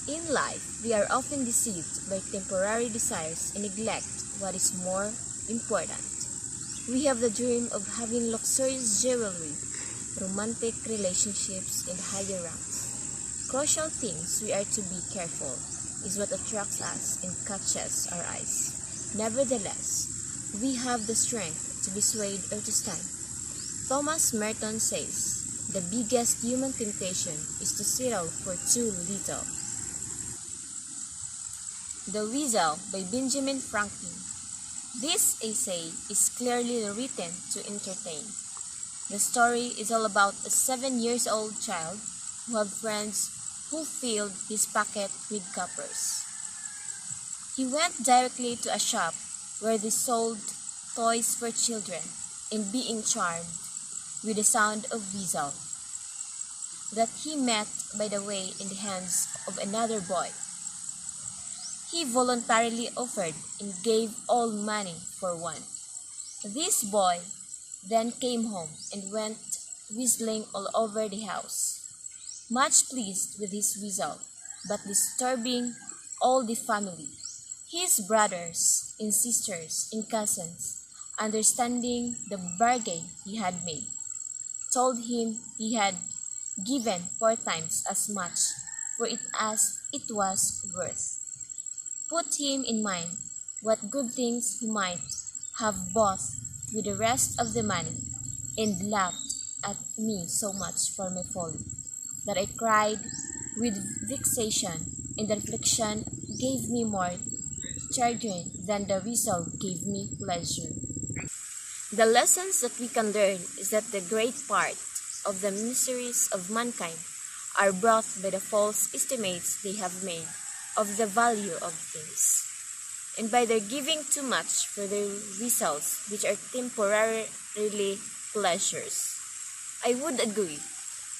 In life, we are often deceived by temporary desires and neglect what is more important. We have the dream of having luxurious jewelry, romantic relationships, and higher ranks. Crucial things we are to be careful is what attracts us and catches our eyes. Nevertheless, we have the strength to be swayed or to stand. Thomas Merton says, the biggest human temptation is to settle for too little. The Weasel by Benjamin Franklin. This essay is clearly written to entertain. The story is all about a 7-year-old child who had friends who filled his pocket with coppers. He went directly to a shop where they sold toys for children, and being charmed with the sound of weasel that he met by the way in the hands of another boy, he voluntarily offered and gave all money for one. This boy then came home and went whistling all over the house, much pleased with his whistle, but disturbing all the family. His brothers and sisters and cousins, understanding the bargain he had made, told him he had given 4 times as much for it as it was worth. Put him in mind what good things he might have bought with the rest of the money, and laughed at me so much for my folly, that I cried with vexation, and the affliction gave me more chagrin than the whistle gave me pleasure. The lessons that we can learn is that the great part of the miseries of mankind are brought by the false estimates they have made of the value of things, and by their giving too much for their whistles, which are temporarily pleasures. I would agree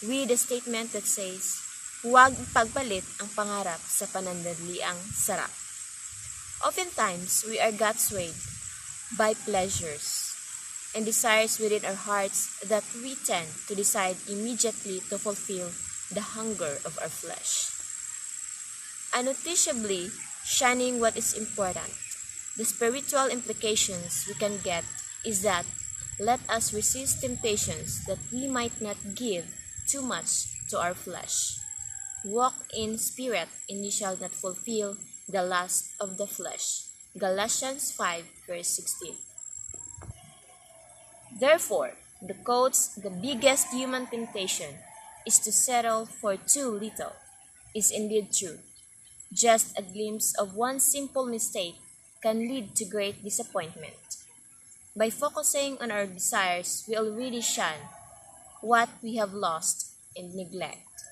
with the statement that says, huwag pagpalit ang pangarap sa panandaliang sarap. Oftentimes, we are got swayed by pleasures and desires within our hearts that we tend to decide immediately to fulfill the hunger of our flesh, unnoticeably shunning what is important. The spiritual implications we can get is that let us resist temptations that we might not give too much to our flesh. Walk in spirit, and you shall not fulfill the lust of the flesh. Galatians 5 verse 16. Therefore, the quotes, the biggest human temptation is to settle for too little, is indeed true. Just a glimpse of one simple mistake can lead to great disappointment. By focusing on our desires, we already shun what we have lost and neglect.